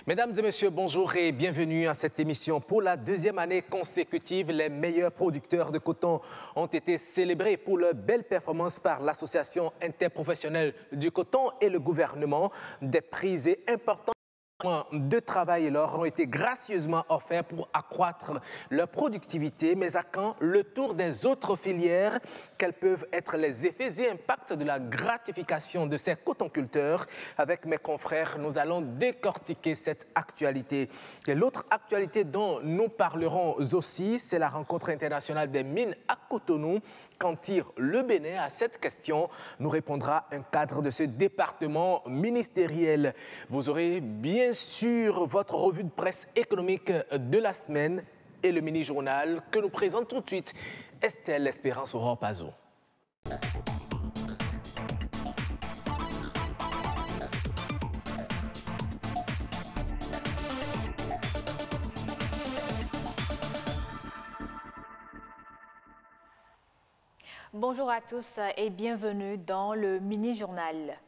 Mesdames et messieurs, bonjour et bienvenue à cette émission. Pour la deuxième année consécutive, les meilleurs producteurs de coton ont été célébrés pour leur belle performance par l'Association interprofessionnelle du coton et le gouvernement. Des prix importants de travail leur ont été gracieusement offerts pour accroître leur productivité, mais à quand le tour des autres filières? Quels peuvent être les effets et impacts de la gratification de ces cotonculteurs? Avec mes confrères, nous allons décortiquer cette actualité. Et l'autre actualité dont nous parlerons aussi, c'est la rencontre internationale des mines à Cotonou. Qu'en tire le Bénin? À cette question nous répondra un cadre de ce département ministériel. Vous aurez bien sûr votre revue de presse économique de la semaine et le mini-journal que nous présente tout de suite Estelle Espérance Rampazo. Bonjour à tous et bienvenue dans le mini-journal.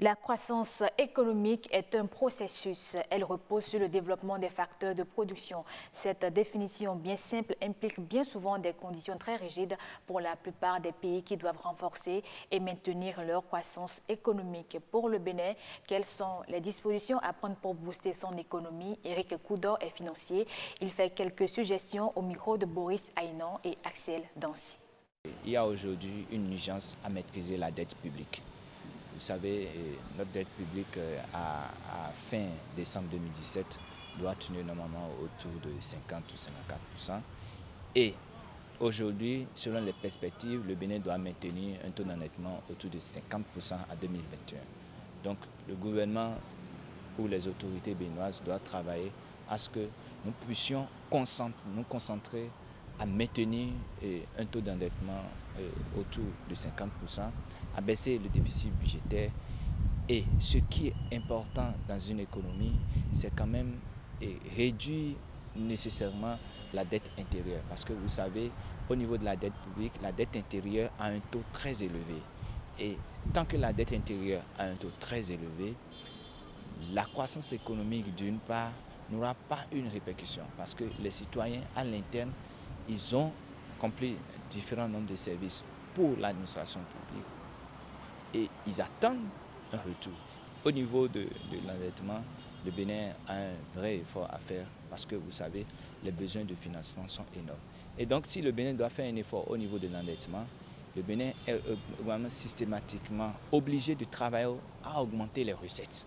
La croissance économique est un processus. Elle repose sur le développement des facteurs de production. Cette définition bien simple implique bien souvent des conditions très rigides pour la plupart des pays qui doivent renforcer et maintenir leur croissance économique. Pour le Bénin, quelles sont les dispositions à prendre pour booster son économie? Éric Koudor est financier. Il fait quelques suggestions au micro de Boris Aïnan et Axel Dancy. Il y a aujourd'hui une urgence à maîtriser la dette publique. Vous savez, notre dette publique à fin décembre 2017 doit tourner normalement autour de 50 ou 54%. Et aujourd'hui, selon les perspectives, le Bénin doit maintenir un taux d'endettement autour de 50% à 2021. Donc le gouvernement ou les autorités béninoises doivent travailler à ce que nous puissions nous concentrer à maintenir un taux d'endettement autour de 50%, à baisser le déficit budgétaire. Et ce qui est important dans une économie, c'est quand même réduire nécessairement la dette intérieure. Parce que vous savez, au niveau de la dette publique, la dette intérieure a un taux très élevé. Et tant que la dette intérieure a un taux très élevé, la croissance économique d'une part n'aura pas une répercussion. Parce que les citoyens à l'interne, ils ont accompli différents nombres de services pour l'administration publique et ils attendent un retour. Au niveau de l'endettement, le Bénin a un vrai effort à faire parce que vous savez, les besoins de financement sont énormes. Et donc si le Bénin doit faire un effort au niveau de l'endettement, le Bénin est vraiment systématiquement obligé de travailler à augmenter les recettes.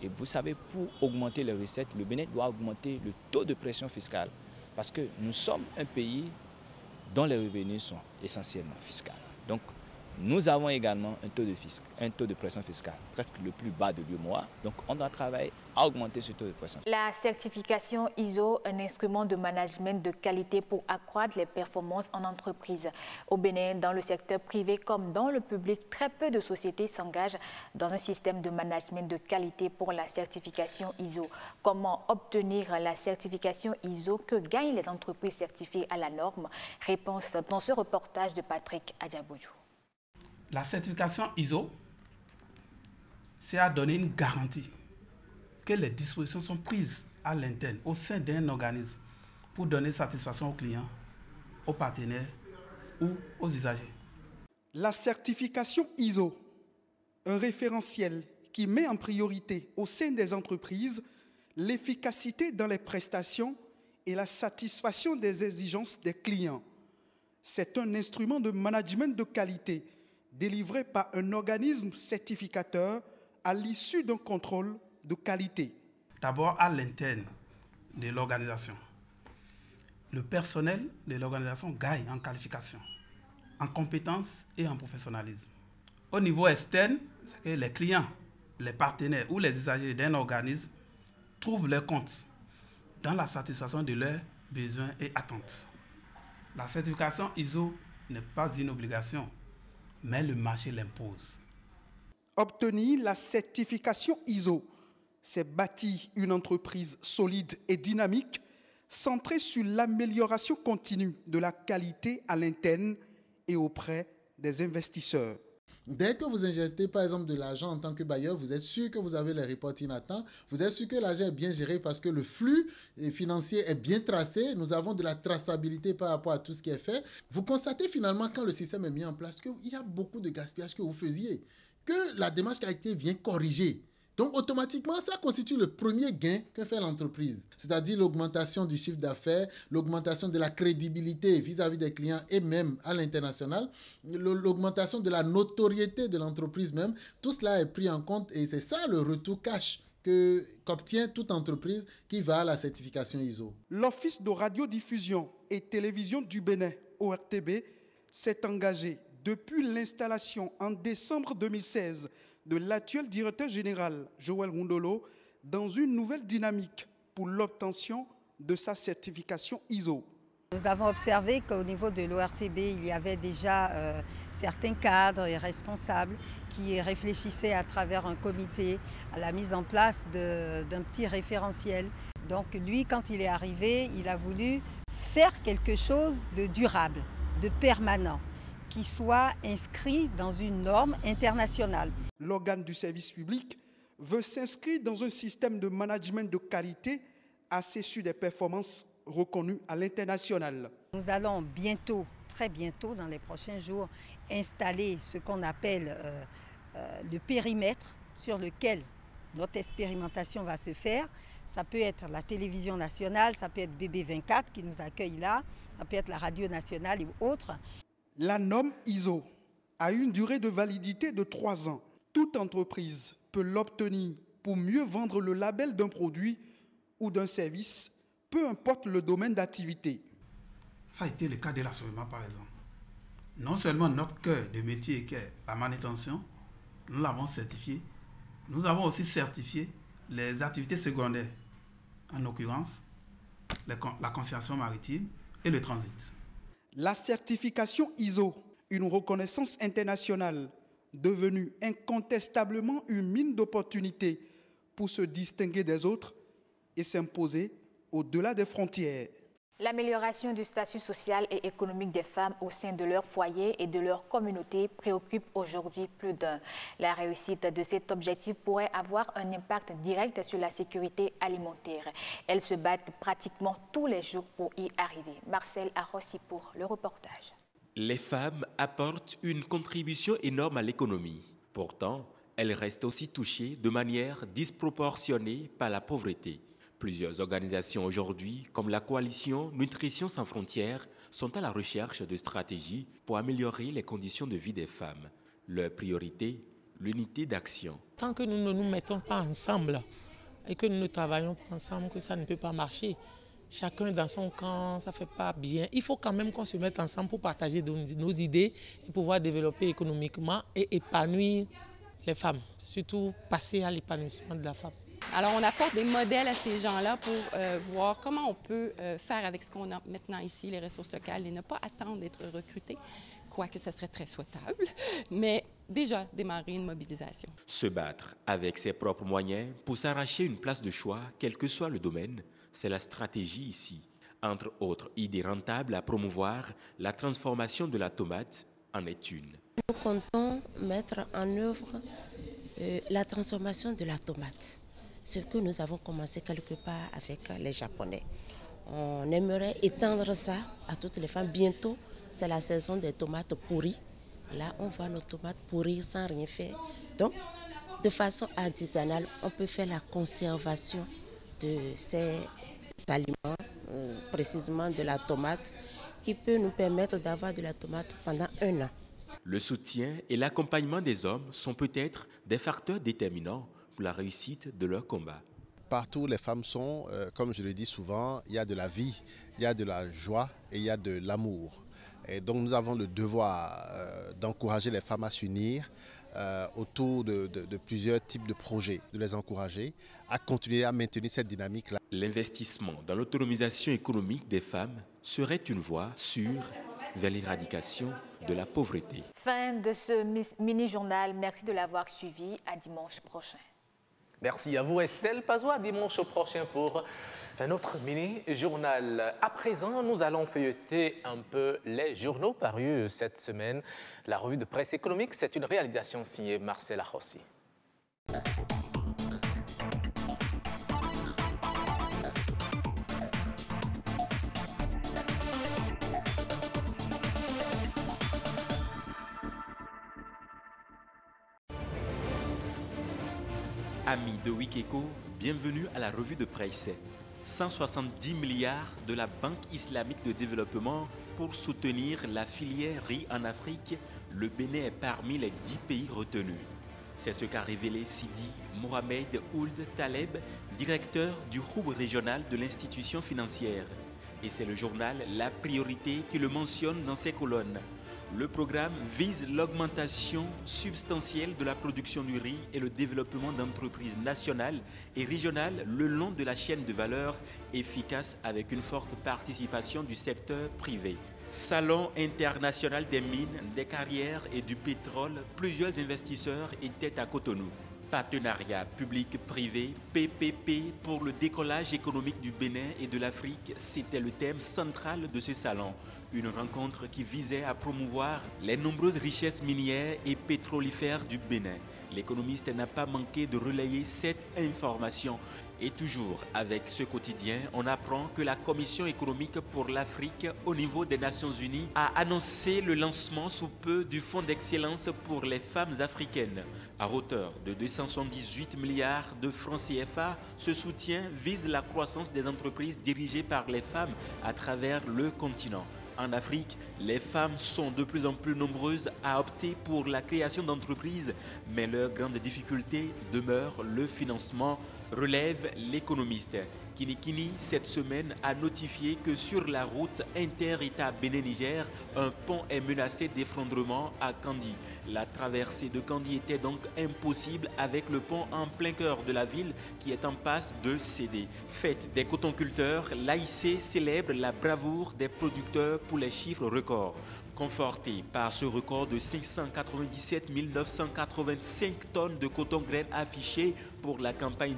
Et vous savez, pour augmenter les recettes, le Bénin doit augmenter le taux de pression fiscale. Parce que nous sommes un pays dont les revenus sont essentiellement fiscaux. Donc, nous avons également un taux de pression fiscale presque le plus bas de l'UEMOA. Donc, on doit travailler à augmenter ce taux de pression. La certification ISO, un instrument de management de qualité pour accroître les performances en entreprise. Au Bénin, dans le secteur privé comme dans le public, très peu de sociétés s'engagent dans un système de management de qualité pour la certification ISO. Comment obtenir la certification ISO? Que gagnent les entreprises certifiées à la norme? Réponse dans ce reportage de Patrick Adiaboujou. La certification ISO, c'est à donner une garantie que les dispositions sont prises à l'interne, au sein d'un organisme, pour donner satisfaction aux clients, aux partenaires ou aux usagers. La certification ISO, un référentiel qui met en priorité au sein des entreprises l'efficacité dans les prestations et la satisfaction des exigences des clients. C'est un instrument de management de qualité délivré par un organisme certificateur à l'issue d'un contrôle de qualité. D'abord à l'interne de l'organisation. Le personnel de l'organisation gagne en qualification, en compétences et en professionnalisme. Au niveau externe, c'est que les clients, les partenaires ou les usagers d'un organisme trouvent leur compte dans la satisfaction de leurs besoins et attentes. La certification ISO n'est pas une obligation, mais le marché l'impose. Obtenir la certification ISO, c'est bâtir une entreprise solide et dynamique, centrée sur l'amélioration continue de la qualité à l'interne et auprès des investisseurs. Dès que vous injectez par exemple de l'argent en tant que bailleur, vous êtes sûr que vous avez les reporting à temps, vous êtes sûr que l'argent est bien géré parce que le flux financier est bien tracé, nous avons de la traçabilité par rapport à tout ce qui est fait. Vous constatez finalement quand le système est mis en place qu'il y a beaucoup de gaspillage que vous faisiez, que la démarche qualité vient corriger. Donc automatiquement, ça constitue le premier gain que fait l'entreprise, c'est-à-dire l'augmentation du chiffre d'affaires, l'augmentation de la crédibilité vis-à-vis des clients et même à l'international, l'augmentation de la notoriété de l'entreprise même. Tout cela est pris en compte et c'est ça le retour cash qu'obtient toute entreprise qui va à la certification ISO. L'Office de radiodiffusion et télévision du Bénin, ORTB, s'est engagé depuis l'installation en décembre 2016 de l'actuel directeur général, Joël Rundolo, dans une nouvelle dynamique pour l'obtention de sa certification ISO. Nous avons observé qu'au niveau de l'ORTB, il y avait déjà certains cadres et responsables qui réfléchissaient à travers un comité à la mise en place d'un petit référentiel. Donc lui, quand il est arrivé, il a voulu faire quelque chose de durable, de permanent, qui soit inscrit dans une norme internationale. L'organe du service public veut s'inscrire dans un système de management de qualité assez sur des performances reconnues à l'international. Nous allons bientôt, très bientôt, dans les prochains jours, installer ce qu'on appelle le périmètre sur lequel notre expérimentation va se faire. Ça peut être la télévision nationale, ça peut être BB24 qui nous accueille là, ça peut être la radio nationale et autres. La norme ISO a une durée de validité de 3 ans. Toute entreprise peut l'obtenir pour mieux vendre le label d'un produit ou d'un service, peu importe le domaine d'activité. Ça a été le cas de l'assolement par exemple. Non seulement notre cœur de métier qui est la manutention, nous l'avons certifié, nous avons aussi certifié les activités secondaires, en l'occurrence la conciliation maritime et le transit. La certification ISO, une reconnaissance internationale devenue incontestablement une mine d'opportunités pour se distinguer des autres et s'imposer au-delà des frontières. L'amélioration du statut social et économique des femmes au sein de leur foyer et de leur communauté préoccupe aujourd'hui plus d'un. La réussite de cet objectif pourrait avoir un impact direct sur la sécurité alimentaire. Elles se battent pratiquement tous les jours pour y arriver. Marcel Arrossi pour le reportage. Les femmes apportent une contribution énorme à l'économie. Pourtant, elles restent aussi touchées de manière disproportionnée par la pauvreté. Plusieurs organisations aujourd'hui, comme la coalition Nutrition sans frontières, sont à la recherche de stratégies pour améliorer les conditions de vie des femmes. Leur priorité, l'unité d'action. Tant que nous ne nous mettons pas ensemble et que nous ne travaillons pas ensemble, que ça ne peut pas marcher. Chacun dans son camp, ça ne fait pas bien. Il faut quand même qu'on se mette ensemble pour partager nos idées et pouvoir développer économiquement et épanouir les femmes, surtout passer à l'épanouissement de la femme. Alors, on apporte des modèles à ces gens-là pour voir comment on peut faire avec ce qu'on a maintenant ici, les ressources locales, et ne pas attendre d'être recrutés, quoique ce serait très souhaitable, mais déjà démarrer une mobilisation. Se battre avec ses propres moyens pour s'arracher une place de choix, quel que soit le domaine, c'est la stratégie ici. Entre autres idées rentables à promouvoir, la transformation de la tomate en est une. Nous comptons mettre en œuvre la transformation de la tomate. Ce que nous avons commencé quelque part avec les Japonais. On aimerait étendre ça à toutes les femmes. Bientôt, c'est la saison des tomates pourries. Là, on voit nos tomates pourries sans rien faire. Donc, de façon artisanale, on peut faire la conservation de ces aliments, précisément de la tomate, qui peut nous permettre d'avoir de la tomate pendant 1 an. Le soutien et l'accompagnement des hommes sont peut-être des facteurs déterminants pour la réussite de leur combat. Partout, les femmes sont, comme je le dis souvent, il y a de la vie, il y a de la joie et il y a de l'amour. Et donc nous avons le devoir d'encourager les femmes à s'unir autour de plusieurs types de projets, de les encourager à continuer à maintenir cette dynamique-là. L'investissement dans l'autonomisation économique des femmes serait une voie sûre vers l'éradication de la pauvreté. Fin de ce mini-journal. Merci de l'avoir suivi. À dimanche prochain. Merci à vous Estelle Pazois. Dimanche prochain pour un autre mini-journal. À présent, nous allons feuilleter un peu les journaux parus cette semaine. La revue de presse économique, c'est une réalisation signée Marcel Arossi. Amis de Wikeko, bienvenue à la revue de presse. 170 milliards de la Banque islamique de développement pour soutenir la filière riz en Afrique. Le Bénin est parmi les 10 pays retenus. C'est ce qu'a révélé Sidi Mohamed Ould Taleb, directeur du hub régional de l'institution financière. Et c'est le journal La Priorité qui le mentionne dans ses colonnes. Le programme vise l'augmentation substantielle de la production du riz et le développement d'entreprises nationales et régionales le long de la chaîne de valeur, efficace avec une forte participation du secteur privé. Salon international des mines, des carrières et du pétrole, plusieurs investisseurs étaient à Cotonou. Partenariat public-privé, PPP, pour le décollage économique du Bénin et de l'Afrique, c'était le thème central de ce salon. Une rencontre qui visait à promouvoir les nombreuses richesses minières et pétrolifères du Bénin. L'économiste n'a pas manqué de relayer cette information. Et toujours avec ce quotidien, on apprend que la Commission économique pour l'Afrique au niveau des Nations Unies a annoncé le lancement sous peu du Fonds d'excellence pour les femmes africaines. À hauteur de 278 milliards de francs CFA, ce soutien vise la croissance des entreprises dirigées par les femmes à travers le continent. En Afrique, les femmes sont de plus en plus nombreuses à opter pour la création d'entreprises, mais leur grande difficulté demeure le financement, relève l'économiste. Kinikini, cette semaine, a notifié que sur la route inter-État Bénin-Niger, un pont est menacé d'effondrement à Kandi. La traversée de Kandi était donc impossible avec le pont en plein cœur de la ville qui est en passe de céder. Fête des cotonculteurs, l'AIC célèbre la bravoure des producteurs pour les chiffres records. Conforté par ce record de 597 985 tonnes de coton graine affichées pour la campagne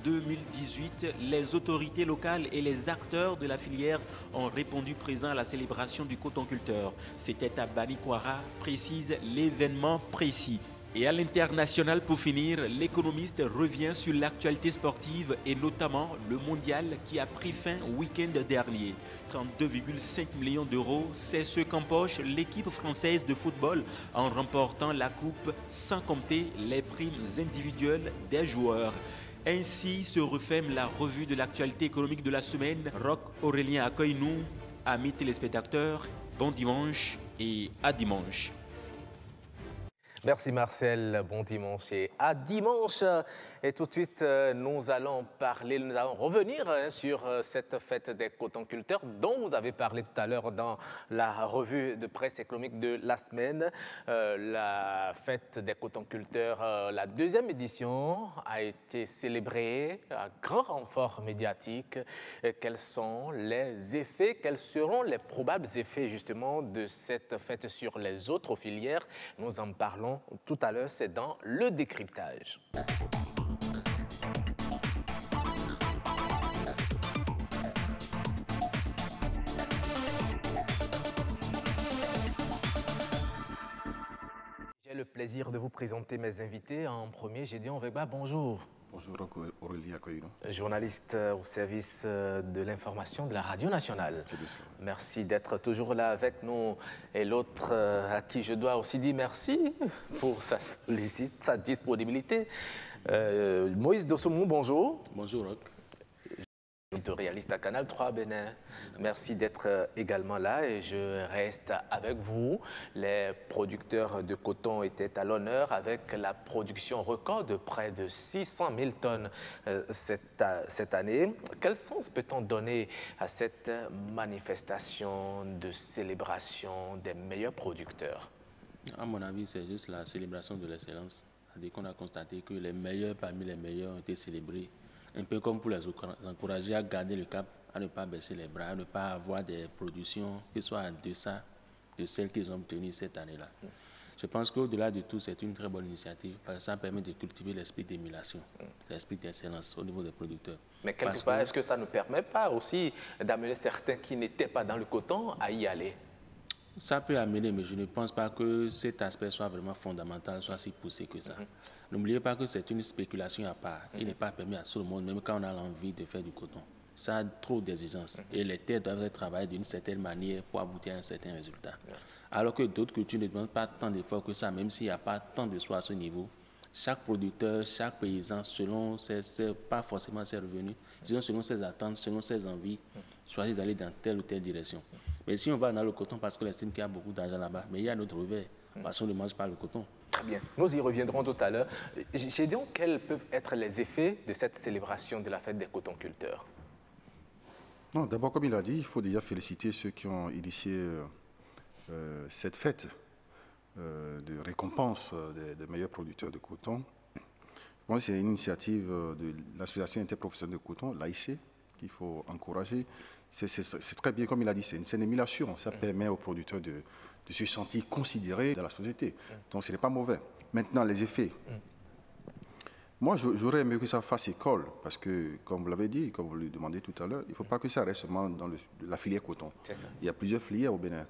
2017-2018, les autorités locales et les acteurs de la filière ont répondu présents à la célébration du cotonculteur. C'était à Banikwara, précise l'événement précis. Et à l'international, pour finir, l'économiste revient sur l'actualité sportive et notamment le mondial qui a pris fin week-end dernier. 32,5 millions d'euros, c'est ce qu'empoche l'équipe française de football en remportant la coupe sans compter les primes individuelles des joueurs. Ainsi se referme la revue de l'actualité économique de la semaine. Roch Aurélien accueille-nous, amis téléspectateurs, bon dimanche et à dimanche. Merci Marcel, bon dimanche et à dimanche. Et tout de suite, nous allons revenir sur cette fête des cotonculteurs dont vous avez parlé tout à l'heure dans la revue de presse économique de la semaine. La fête des cotonculteurs, la deuxième édition, a été célébrée à grand renfort médiatique. Quels sont les effets, quels seront les probables effets justement de cette fête sur les autres filières? Nous en parlons tout à l'heure, c'est dans le décryptage. J'ai le plaisir de vous présenter mes invités. En premier, j'ai dit Onvegba, bonjour. Bonjour, Aurélien Akoyino. Journaliste au service de l'information de la Radio Nationale. Merci d'être toujours là avec nous. Et l'autre à qui je dois aussi dire merci pour sa disponibilité. Moïse Dossomou, bonjour. Bonjour, Roch. Réaliste à Canal 3 Bénin. Merci d'être également là et je reste avec vous. Les producteurs de coton étaient à l'honneur avec la production record de près de 600 000 tonnes cette année. Quel sens peut-on donner à cette manifestation de célébration des meilleurs producteurs? À mon avis, c'est juste la célébration de l'excellence. C'est-à-dire qu'on a constaté que les meilleurs parmi les meilleurs ont été célébrés. Un peu comme pour les encourager à garder le cap, à ne pas baisser les bras, à ne pas avoir des productions qui soient en deçà de celles qu'ils ont obtenues cette année-là. Je pense qu'au-delà de tout, c'est une très bonne initiative parce que ça permet de cultiver l'esprit d'émulation, l'esprit d'excellence au niveau des producteurs. Mais quelque part, est-ce que ça ne permet pas aussi d'amener certains qui n'étaient pas dans le coton à y aller? Ça peut amener, mais je ne pense pas que cet aspect soit vraiment fondamental, soit si poussé que ça. N'oubliez pas que c'est une spéculation à part. Il n'est pas permis à tout le monde, même quand on a l'envie de faire du coton. Ça a trop d'exigences. Et les terres doivent être travaillées d'une certaine manière pour aboutir à un certain résultat. Alors que d'autres cultures ne demandent pas tant d'efforts que ça, même s'il n'y a pas tant de choix à ce niveau. Chaque producteur, chaque paysan, selon pas forcément ses revenus, selon ses attentes, selon ses envies, choisit d'aller dans telle ou telle direction. Mais si on va dans le coton parce qu'on estime qu'il y a beaucoup d'argent là-bas, mais il y a un autre revers, parce qu'on ne mange pas le coton. Très bien, nous y reviendrons tout à l'heure. J'ai donc quels peuvent être les effets de cette célébration de la fête des cotonculteurs? Non, d'abord, comme il a dit, il faut déjà féliciter ceux qui ont initié cette fête de récompense des meilleurs producteurs de coton. Moi, c'est une initiative de l'Association interprofessionnelle de coton, l'AIC, qu'il faut encourager. C'est très bien, comme il a dit, c'est une émulation. Ça permet aux producteurs de se sentir considérés dans la société. Donc, ce n'est pas mauvais. Maintenant, les effets. Moi, j'aurais aimé que ça fasse école, parce que, comme vous l'avez dit, comme vous le demandez tout à l'heure, il ne faut pas que ça reste seulement dans la filière coton. Il y a plusieurs filières au Bénin.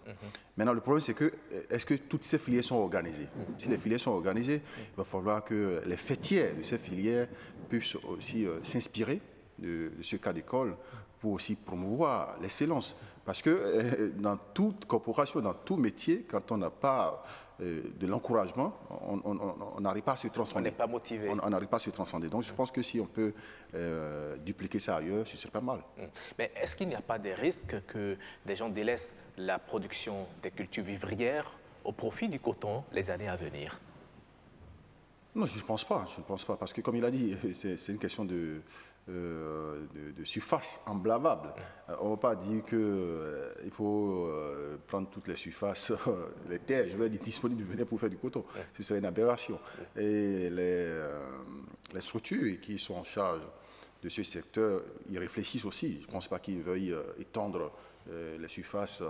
Maintenant, le problème, c'est que, est-ce que toutes ces filières sont organisées? Si les filières sont organisées, il va falloir que les fêtières de ces filières puissent aussi s'inspirer de ce cas d'école pour aussi promouvoir l'excellence. Parce que dans toute corporation, dans tout métier, quand on n'a pas de l'encouragement, on n'arrive pas à se transcender. On n'est pas motivé. On n'arrive pas à se transcender. Donc je pense que si on peut dupliquer ça ailleurs, ce serait pas mal. Mais est-ce qu'il n'y a pas des risques que des gens délaissent la production des cultures vivrières au profit du coton les années à venir? Non, je ne pense pas. Je ne pense pas. Parce que comme il a dit, c'est une question de surface emblavable. On ne va pas dire qu'il faut prendre toutes les surfaces, les terres, je veux dire, disponibles pour faire du coton. Ce serait une aberration. Et les structures qui sont en charge de ce secteur, ils réfléchissent aussi. Je ne pense pas qu'ils veuillent étendre les surfaces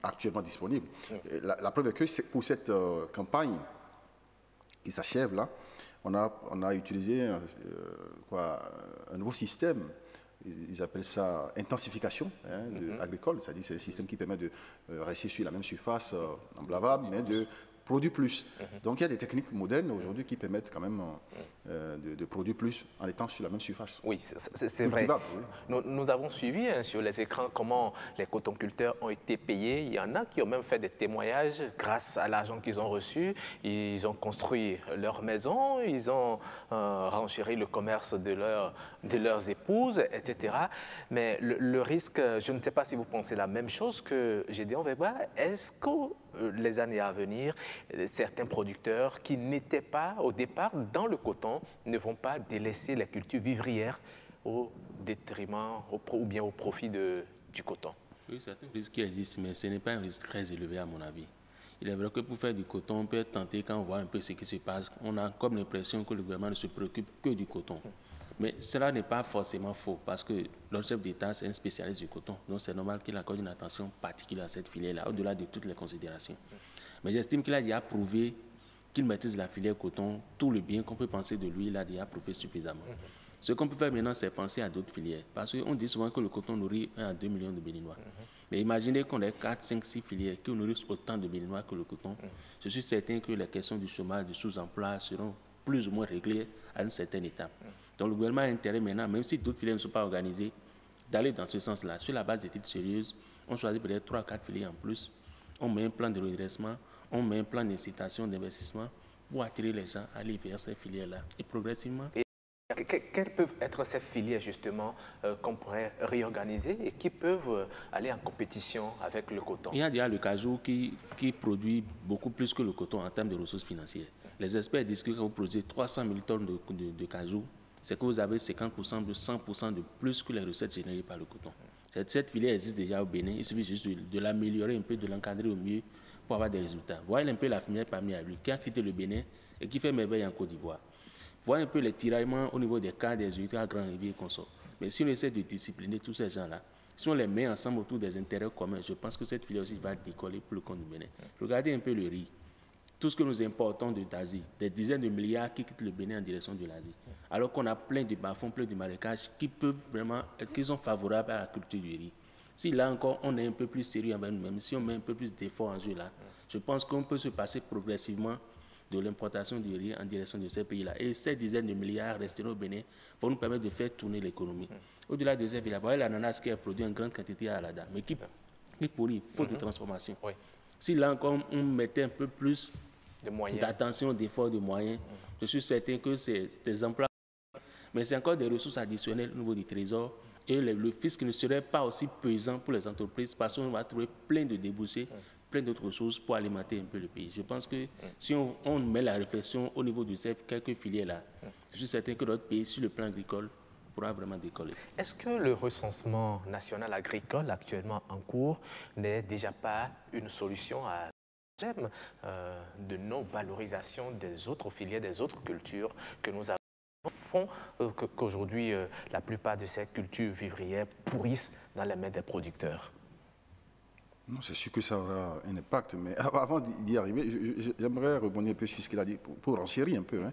actuellement disponibles. La preuve est que pour cette campagne qui s'achève là, on a utilisé un nouveau système, ils appellent ça intensification agricole, c'est-à-dire c'est un système qui permet de rester sur la même surface emblavable, mais de produire plus. Donc il y a des techniques modernes aujourd'hui qui permettent quand même de produire plus en étant sur la même surface. Oui, c'est vrai. Oui. Nous avons suivi sur les écrans comment les cotonculteurs ont été payés. Il y en a qui ont même fait des témoignages grâce à l'argent qu'ils ont reçu. Ils ont construit leur maison, ils ont renchéri le commerce de leurs épouses, etc. Mais le risque, je ne sais pas si vous pensez la même chose que Gédéon Weber, est-ce que les années à venir, certains producteurs qui n'étaient pas au départ dans le coton ne vont pas délaisser les cultures vivrières au détriment ou bien au profit du coton? Oui, c'est un risque qui existe, mais ce n'est pas un risque très élevé à mon avis. Il est vrai que pour faire du coton, on peut être tenté quand on voit un peu ce qui se passe. On a comme l'impression que le gouvernement ne se préoccupe que du coton. Mais cela n'est pas forcément faux, parce que notre chef d'État, c'est un spécialiste du coton. Donc c'est normal qu'il accorde une attention particulière à cette filière-là, au-delà de toutes les considérations. Mais j'estime qu'il a déjà prouvé qu'il maîtrise la filière coton. Tout le bien qu'on peut penser de lui, il a déjà prouvé suffisamment. Ce qu'on peut faire maintenant, c'est penser à d'autres filières. Parce qu'on dit souvent que le coton nourrit 1 à 2 millions de Béninois. Mais imaginez qu'on ait 4, 5, 6 filières qui nourrissent autant de Béninois que le coton. Je suis certain que les questions du chômage, du sous-emploi seront plus ou moins réglées à une certaine étape. Donc le gouvernement a intérêt maintenant, même si d'autres filières ne sont pas organisées, d'aller dans ce sens-là. Sur la base d'études sérieuses, on choisit peut-être 3 à 4 filières en plus. On met un plan de redressement, on met un plan d'incitation, d'investissement pour attirer les gens à aller vers ces filières-là. Et progressivement... Quelles peuvent être ces filières justement qu'on pourrait réorganiser et qui peuvent aller en compétition avec le coton? Il y a déjà le cajou qui produit beaucoup plus que le coton en termes de ressources financières. Les experts disent que quand vous produisez 300 000 tonnes de cajou, c'est que vous avez 50% de 100% de plus que les recettes générées par le coton. Cette filière existe déjà au Bénin, il suffit juste de l'améliorer un peu, de l'encadrer au mieux pour avoir des résultats. Voyez un peu la filière parmi lui qui a quitté le Bénin et qui fait merveille en Côte d'Ivoire. Voyez un peu les tiraillements au niveau des cas des ultra grands rivières qu'on sort. Mais si on essaie de discipliner tous ces gens-là, Si on les met ensemble autour des intérêts communs, je pense que cette filière aussi va décoller pour le compte du Bénin. Regardez un peu le riz. Tout ce que nous importons d'Asie, des dizaines de milliards qui quittent le Bénin en direction de l'Asie. Alors qu'on a plein de bas-fonds, plein de marécages qui sont favorables à la culture du riz. Si là encore, on est un peu plus sérieux avec nous-mêmes, si on met un peu plus d'efforts en jeu là, je pense qu'on peut se passer progressivement de l'importation du riz en direction de ces pays-là. Et ces dizaines de milliards resteront au Bénin vont nous permettre de faire tourner l'économie. Au-delà de ça, vous voyez l'ananas qui est produit en grande quantité à Alada, mais qui pourrit, faute de transformation. Oui. Si là encore, on mettait un peu plus d'attention, d'efforts, de moyens, je suis certain que c'est des emplois, mais c'est encore des ressources additionnelles au niveau du trésor. Et le fisc ne serait pas aussi pesant pour les entreprises parce qu'on va trouver plein de débouchés, plein d'autres ressources pour alimenter un peu le pays. Je pense que si on met la réflexion au niveau de ces quelques filières-là, je suis certain que notre pays, sur le plan agricole, pourra vraiment décoller. Est-ce que le recensement national agricole actuellement en cours n'est déjà pas une solution à de non-valorisation des autres filières, des autres cultures que nous avons, font qu'aujourd'hui la plupart de ces cultures vivrières pourrissent dans les mains des producteurs? Non, c'est sûr que ça aura un impact, mais avant d'y arriver, j'aimerais rebondir un peu sur ce qu'il a dit, pour enchérir un peu. Hein.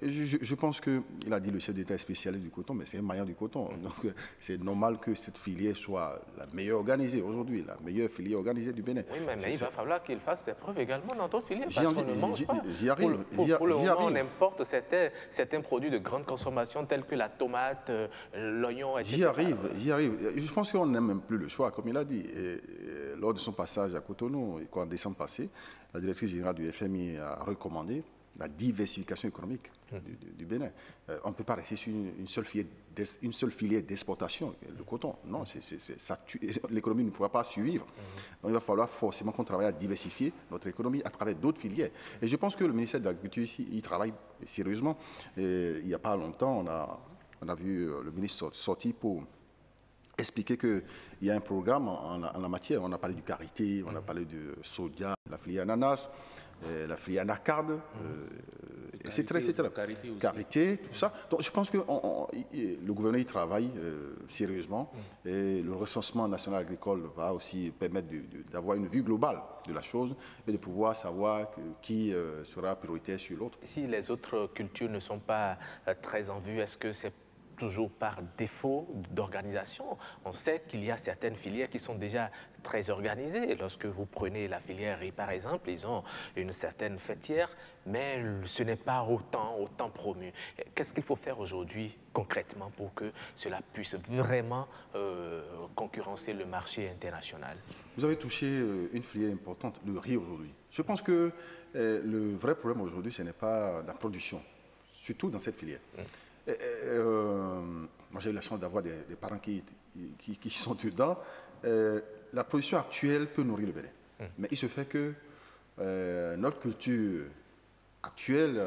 Je pense qu'il a dit le chef d'État est spécialiste du coton, mais c'est un maillon du coton. Donc c'est normal que cette filière soit la meilleure organisée aujourd'hui, la meilleure filière organisée du Bénin. Oui, mais il va falloir qu'il fasse ses preuves également dans d'autres filières, parce qu'on ne mange pas. J'y arrive. Pour le moment, on importe certains produits de grande consommation tels que la tomate, l'oignon, etc. J'y arrive. Je pense qu'on n'a même plus le choix, comme il a dit. Lors de son passage à Cotonou, en décembre passé, la directrice générale du FMI a recommandé la diversification économique du Bénin. On ne peut pas rester sur une seule filière d'exportation, le coton. Non, l'économie ne pourra pas survivre. Donc il va falloir forcément qu'on travaille à diversifier notre économie à travers d'autres filières. Et je pense que le ministère de l'Agriculture ici, il travaille sérieusement. Et il n'y a pas longtemps, on a vu le ministre sortir pour expliquer qu'il y a un programme en la matière. On a parlé du karité, on a parlé du soja, la filière ananas, la filière anacarde, etc. Karité, tout ça. Donc je pense que le gouvernement y travaille sérieusement et le recensement national agricole va aussi permettre d'avoir une vue globale de la chose et de pouvoir savoir qui sera prioritaire sur l'autre. Si les autres cultures ne sont pas très en vue, est-ce que c'est toujours par défaut d'organisation? On sait qu'il y a certaines filières qui sont déjà très organisées. Lorsque vous prenez la filière riz, par exemple, ils ont une certaine fêtière, mais ce n'est pas autant promu. Qu'est-ce qu'il faut faire aujourd'hui concrètement pour que cela puisse vraiment concurrencer le marché international? Vous avez touché une filière importante, le riz aujourd'hui. Je pense que le vrai problème aujourd'hui, ce n'est pas la production, surtout dans cette filière. Moi, j'ai eu la chance d'avoir des parents qui sont dedans. La production actuelle peut nourrir le Bénin. Mais il se fait que notre culture actuelle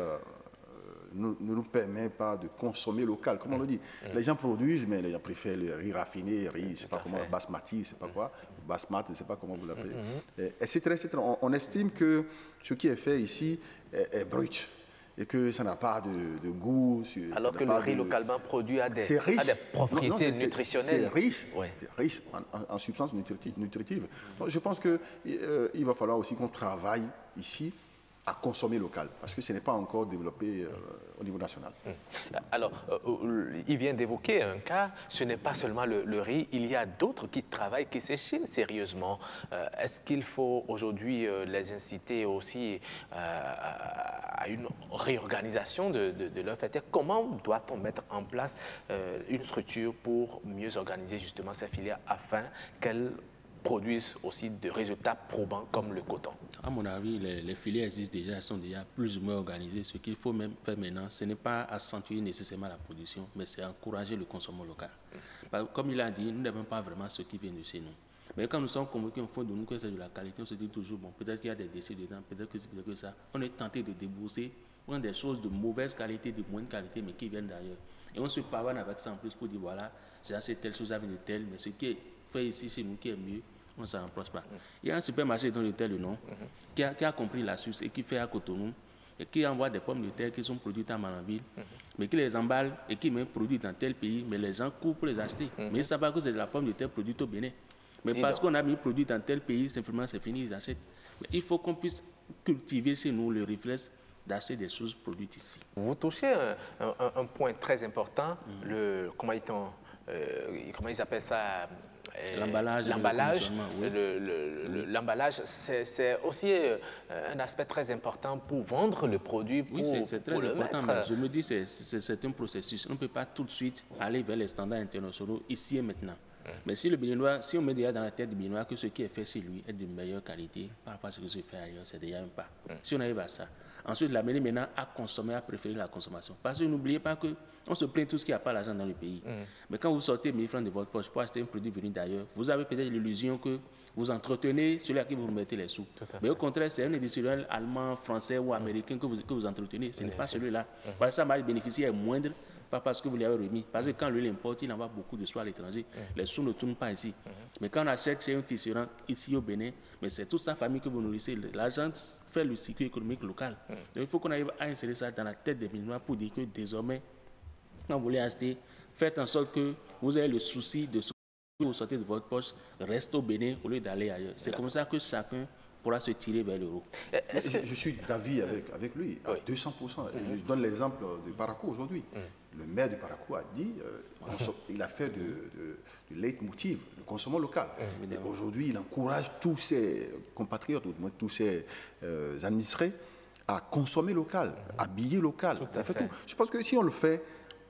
ne nous permet pas de consommer local, comme on le dit. Les gens produisent, mais les gens préfèrent le riz raffiné, riz, je ne sais pas comment, basmati, je ne sais pas quoi, basmat, je ne sais pas comment vous l'appelez, etc. On estime que ce qui est fait ici est brut. Et que ça n'a pas de goût. Alors que le riz localement produit a des propriétés nutritionnelles. C'est riche en substances nutritives. Donc je pense qu'il va falloir aussi qu'on travaille ici à consommer local, parce que ce n'est pas encore développé au niveau national. Alors, il vient d'évoquer un cas, ce n'est pas seulement le riz, il y a d'autres qui travaillent, qui s'échinent sérieusement. Est-ce qu'il faut aujourd'hui les inciter aussi à une réorganisation de leur filière? Comment doit-on mettre en place une structure pour mieux organiser justement ces filières afin qu'elles produisent aussi des résultats probants comme le coton? À mon avis, les filières existent déjà, elles sont déjà plus ou moins organisées. Ce qu'il faut même faire maintenant, ce n'est pas accentuer nécessairement la production, mais c'est encourager le consommation local. Comme il a dit, nous n'avons pas vraiment ce qui vient de chez nous. Mais quand nous sommes convaincus au fond de nous que c'est de la qualité, on se dit toujours, bon, peut-être qu'il y a des déchets dedans, peut-être que c'est peut-être que ça. On est tenté de débourser, prendre des choses de mauvaise qualité, de moindre qualité, mais qui viennent d'ailleurs. Et on se pavane avec ça en plus pour dire, voilà, j'ai acheté telle chose avec de telle, mais ce qui est fait ici chez nous qui est mieux, on ne s'en rapproche pas. Il y a un supermarché dont je tais le nom, qui a compris l'astuce et qui fait à Cotonou et qui envoient des pommes de terre qui sont produites à Malanville, mais qui les emballent et qui même produisent dans tel pays, mais les gens courent pour les acheter. Mais ils ne savent pas que c'est de la pomme de terre produite au Bénin. Mais parce qu'on a mis produit dans tel pays, simplement c'est fini, ils achètent. Mais il faut qu'on puisse cultiver chez nous le réflexe d'acheter des choses produites ici. Vous touchez un point très important, comment ils appellent ça? L'emballage. L'emballage, c'est aussi un aspect très important pour vendre le produit, pour, oui, c'est très important, mais je me dis que c'est un processus. On ne peut pas tout de suite aller vers les standards internationaux ici et maintenant. Mais si le Béninois, si on met déjà dans la tête du Béninois que ce qui est fait chez lui est de meilleure qualité par rapport à ce qui se fait ailleurs, c'est déjà un pas. Si on arrive à ça, ensuite l'amener maintenant à consommer, à préférer la consommation. Parce que n'oubliez pas qu'on se plaint de tout ce qui n'a pas l'argent dans le pays. Mais quand vous sortez 1000 francs de votre poche pour acheter un produit venu d'ailleurs, vous avez peut-être l'illusion que vous entretenez celui à qui vous remettez les sous. Mais au contraire, c'est un industriel allemand, français ou américain que vous entretenez. Ce n'est pas celui-là. Parce que sa marge bénéficiaire est moindre, pas parce que vous lui avez remis. Parce que quand lui l'importe, il envoie beaucoup de sous à l'étranger. Les sous ne tournent pas ici. Mais quand on achète chez un tisserand ici au Bénin, mais c'est toute sa famille que vous nourrissez. L'argent fait le cycle économique local. Donc il faut qu'on arrive à insérer ça dans la tête des Béninois pour dire que désormais, quand vous voulez acheter, faites en sorte que vous ayez le souci de ce que vous sortez de votre poche, reste au Bénin au lieu d'aller ailleurs. C'est comme ça que chacun pourra se tirer vers le haut. Je suis d'avis avec lui, à 200%. Je donne l'exemple de Parakou aujourd'hui. Le maire de Parakou a dit, il a fait du leitmotiv, le consommant local. Aujourd'hui, il encourage tous ses compatriotes, ou tous ses administrés, à consommer local, à habiller local. Tout. Je pense que si on le fait,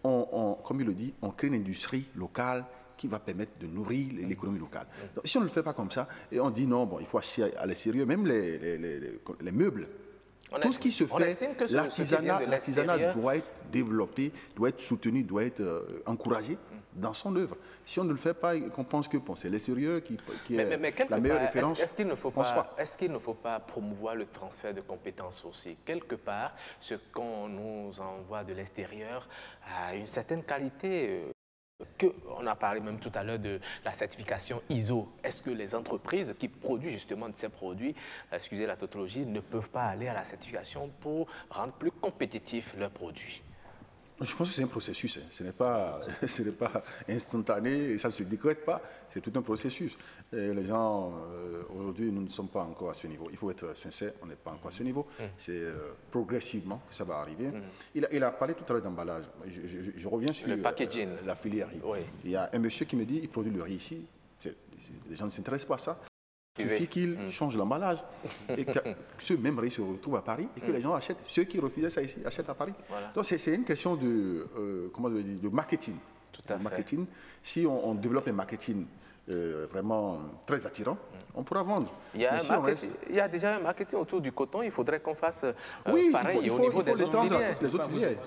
comme il le dit, on crée une industrie locale qui va permettre de nourrir l'économie locale. Donc, si on ne le fait pas comme ça, et on dit non, bon, il faut acheter à l'extérieur, même les meubles, tout ce qui se fait, l'artisanat doit être développé, doit être soutenu, doit être encouragé dans son œuvre. Si on ne le fait pas et qu'on pense que bon, c'est l'extérieur qui est la meilleure référence, est-ce qu'il ne faut pas promouvoir le transfert de compétences aussi? Quelque part, ce qu'on nous envoie de l'extérieur a une certaine qualité. On a parlé même tout à l'heure de la certification ISO. Est-ce que les entreprises qui produisent justement de ces produits, excusez la tautologie, ne peuvent pas aller à la certification pour rendre plus compétitifs leurs produits? Je pense que c'est un processus. Ce n'est pas instantané, ça ne se décrète pas. C'est tout un processus. Et les gens, aujourd'hui, nous ne sommes pas encore à ce niveau. Il faut être sincère, on n'est pas encore à ce niveau. C'est progressivement que ça va arriver. Il a parlé tout à l'heure d'emballage. Je reviens sur le packaging, la filière riz. Il y a un monsieur qui me dit, il produit le riz ici. Les gens ne s'intéressent pas à ça. Il suffit qu'il change l'emballage et que ce même riz se retrouve à Paris et que les gens achètent. Ceux qui refusaient ça ici achètent à Paris. Voilà. Donc c'est une question de marketing. Tout à fait. Si on développe un marketing vraiment très attirant, on pourra vendre. Il y a déjà un marketing autour du coton, il faudrait qu'on fasse pareil au niveau des autres filières.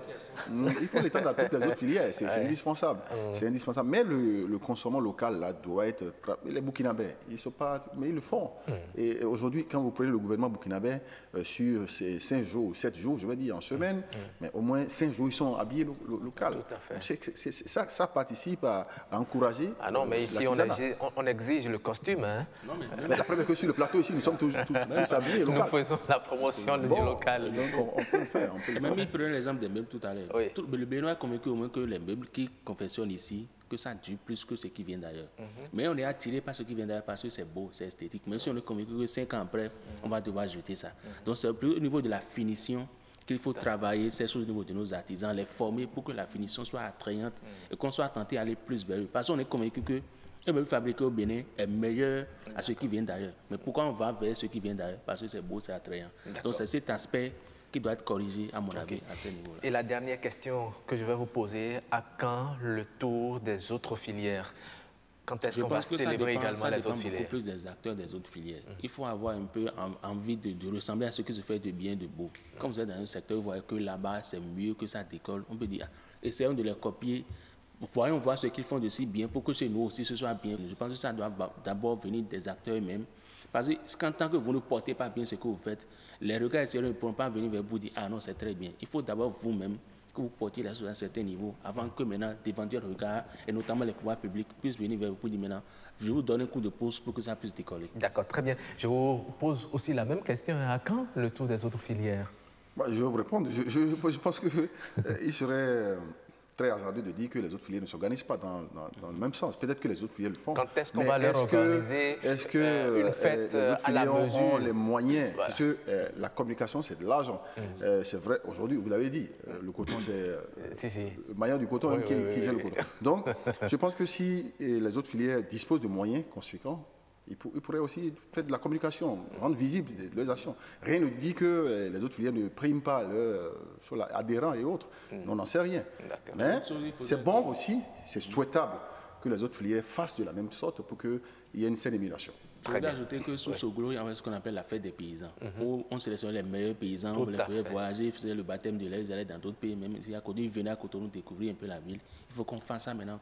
Il faut l'étendre à toutes les autres filières, c'est indispensable. C'est indispensable. Mais le consommant local là, doit être... Les Burkinabés, ils sont pas... mais ils le font. Et aujourd'hui, quand vous prenez le gouvernement burkinabé, sur ces 5 jours, 7 jours, je vais dire en semaine, mais au moins 5 jours, ils sont habillés local. Tout à fait. Ça participe à encourager... Ah non, mais ici, on exige le costume. Hein? Non, mais la preuve est que sur le plateau ici, nous sommes tous habillés local. Nous faisons la promotion du local. Donc on peut le faire. Même il prenait l'exemple des meubles tout à l'heure. Oui. Le Béninois est convaincu au moins que les meubles qui confectionnent ici, que ça dure plus que ce qui vient d'ailleurs. Mais on est attiré par ce qui vient d'ailleurs parce que c'est beau, c'est esthétique. Même si on est convaincu que 5 ans après, on va devoir jeter ça. Donc c'est au niveau de la finition qu'il faut travailler ces choses au niveau de nos artisans, les former pour que la finition soit attrayante et qu'on soit tenté à aller plus vers eux. Parce qu'on est convaincu que un meuble fabriqué au Bénin est meilleur à ce qui vient d'ailleurs. Mais pourquoi on va vers ce qui vient d'ailleurs? Parce que c'est beau, c'est attrayant. Donc c'est cet aspect qui doit être corrigé, à mon avis, à ce niveau-là. Et la dernière question que je vais vous poser, à quand le tour des autres filières? Quand est-ce qu'on va célébrer également les autres filières? Beaucoup plus des acteurs des autres filières. Il faut avoir un peu envie de ressembler à ce qui se fait de bien, de beau. Quand vous êtes dans un secteur, vous voyez que là-bas, c'est mieux, que ça décolle. On peut dire, essayons de les copier. Voyons voir ce qu'ils font de si bien pour que chez nous aussi ce soit bien. Je pense que ça doit d'abord venir des acteurs eux-mêmes. Parce qu'en tant que vous ne portez pas bien ce que vous faites, les regards extérieurs ne pourront pas venir vers vous dire « Ah non, c'est très bien ». Il faut d'abord vous-même que vous portiez la chose à un certain niveau avant que maintenant d'éventuels regards, et notamment les pouvoirs publics, puissent venir vers vous pour dire maintenant « Je vous donne un coup de pouce pour que ça puisse décoller ». D'accord, très bien. Je vous pose aussi la même question. À quand le tour des autres filières? Je vais vous répondre. Je pense qu'il serait très hasardeux de dire que les autres filières ne s'organisent pas dans le même sens. Peut-être que les autres filières le font. Quand est-ce qu'on va leur organiser une fête les autres à la mesure ont les moyens? Voilà. Parce que la communication, c'est de l'argent. C'est vrai, aujourd'hui, vous l'avez dit, le coton, c'est le maillon du coton qui gère le coton. Donc, je pense que si les autres filières disposent de moyens conséquents, ils pourraient aussi faire de la communication, rendre visible leurs actions. Rien ne dit que les autres filières ne priment pas sur l'adhérent et autres. On n'en sait rien. Mais c'est bon aussi, c'est souhaitable que les autres filières fassent de la même sorte pour qu'il y ait une saine émulation. Je voudrais ajouter que sous Soglo, il y a ce qu'on appelle la fête des paysans, où on sélectionne les meilleurs paysans, on les faisait voyager, ils faisaient le baptême de l'air, ils allaient dans d'autres pays, même si à côté, ils venaient à Cotonou découvrir un peu la ville. Il faut qu'on fasse ça maintenant.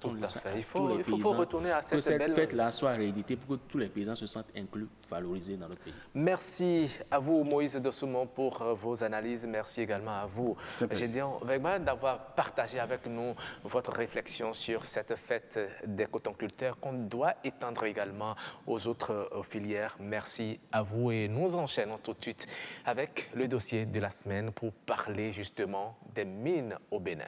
Il faut retourner à cette belle... fête-là soit rééditée pour que tous les paysans se sentent inclus, valorisés dans notre pays. Merci à vous, Moïse Dossoumon, pour vos analyses. Merci également à vous, Gédéon Wegman, d'avoir partagé avec nous votre réflexion sur cette fête des cotonculteurs qu'on doit étendre également aux autres filières. Merci à vous et nous enchaînons tout de suite avec le dossier de la semaine pour parler justement des mines au Bénin.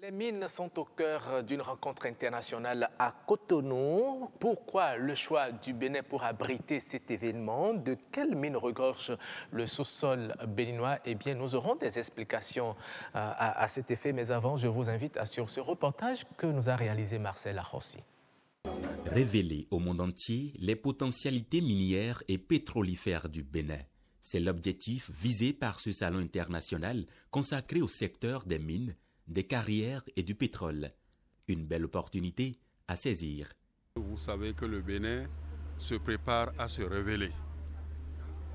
Les mines sont au cœur d'une rencontre internationale à Cotonou. Pourquoi le choix du Bénin pour abriter cet événement? De quelle mine regorge le sous-sol béninois? Eh bien, nous aurons des explications à cet effet. Mais avant, je vous invite à suivre ce reportage que nous a réalisé Marcel Arrossi. Révéler au monde entier les potentialités minières et pétrolifères du Bénin. C'est l'objectif visé par ce salon international consacré au secteur des mines, des carrières et du pétrole. Une belle opportunité à saisir. Vous savez que le Bénin se prépare à se révéler.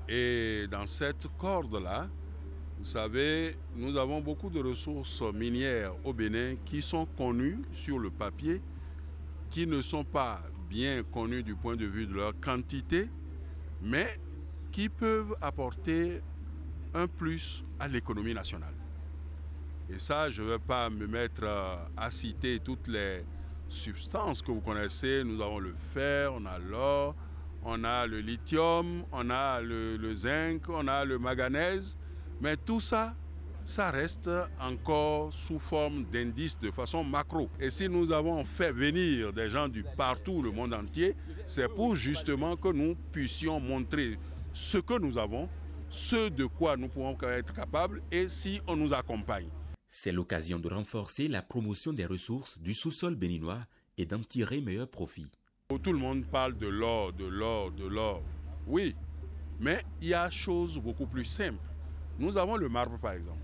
Et dans cette corde-là, vous savez, nous avons beaucoup de ressources minières au Bénin qui sont connues sur le papier, qui ne sont pas bien connues du point de vue de leur quantité, mais qui peuvent apporter un plus à l'économie nationale. Et ça, je ne vais pas me mettre à citer toutes les substances que vous connaissez. Nous avons le fer, on a l'or, on a le lithium, on a le zinc, on a le manganèse. Mais tout ça, ça reste encore sous forme d'indices de façon macro. Et si nous avons fait venir des gens du partout, le monde entier, c'est pour justement que nous puissions montrer ce que nous avons, ce de quoi nous pouvons être capables et si on nous accompagne. C'est l'occasion de renforcer la promotion des ressources du sous-sol béninois et d'en tirer meilleur profit. Tout le monde parle de l'or, de l'or, de l'or. Oui, mais il y a chose beaucoup plus simple. Nous avons le marbre par exemple.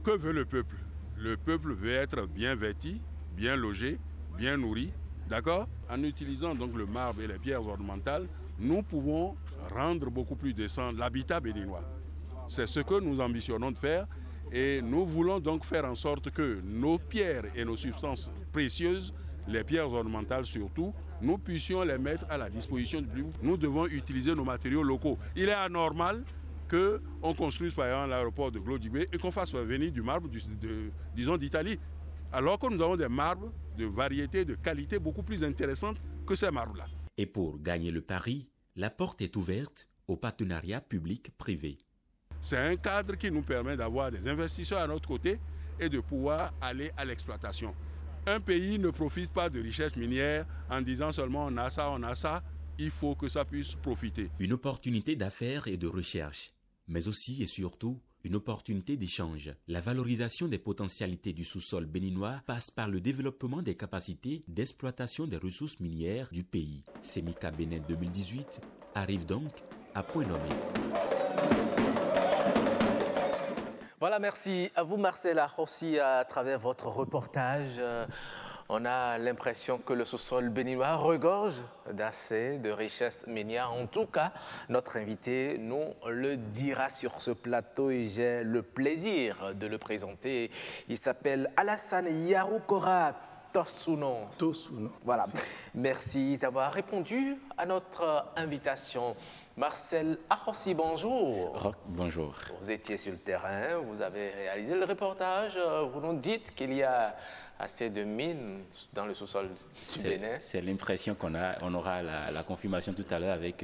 Que veut le peuple? Le peuple veut être bien vêtu, bien logé, bien nourri. D'accord? En utilisant donc le marbre et les pierres ornementales, nous pouvons rendre beaucoup plus décent l'habitat béninois. C'est ce que nous ambitionnons de faire. Et nous voulons donc faire en sorte que nos pierres et nos substances précieuses, les pierres ornementales surtout, nous puissions les mettre à la disposition du public. Nous devons utiliser nos matériaux locaux. Il est anormal qu'on construise par exemple l'aéroport de Glodibé et qu'on fasse venir du marbre, disons d'Italie, alors que nous avons des marbres de variété, de qualité beaucoup plus intéressantes que ces marbres-là. Et pour gagner le pari, la porte est ouverte au partenariat public-privé. C'est un cadre qui nous permet d'avoir des investisseurs à notre côté et de pouvoir aller à l'exploitation. Un pays ne profite pas de richesses minières en disant seulement on a ça. Il faut que ça puisse profiter. Une opportunité d'affaires et de recherche, mais aussi et surtout une opportunité d'échange. La valorisation des potentialités du sous-sol béninois passe par le développement des capacités d'exploitation des ressources minières du pays. Semika Bénin 2018 arrive donc à point nommé. Voilà, merci à vous Marcel Arrossi à travers votre reportage. On a l'impression que le sous-sol béninois regorge d'assez de richesses minières. En tout cas, notre invité nous le dira sur ce plateau et j'ai le plaisir de le présenter. Il s'appelle Alassane Yaroukora Tosuno. Voilà. Merci d'avoir répondu à notre invitation. Marcel Ahossi, bonjour. Bonjour. Vous étiez sur le terrain, vous avez réalisé le reportage. Vous nous dites qu'il y a assez de mines dans le sous-sol du Bénin. C'est l'impression qu'on a. On aura la confirmation tout à l'heure avec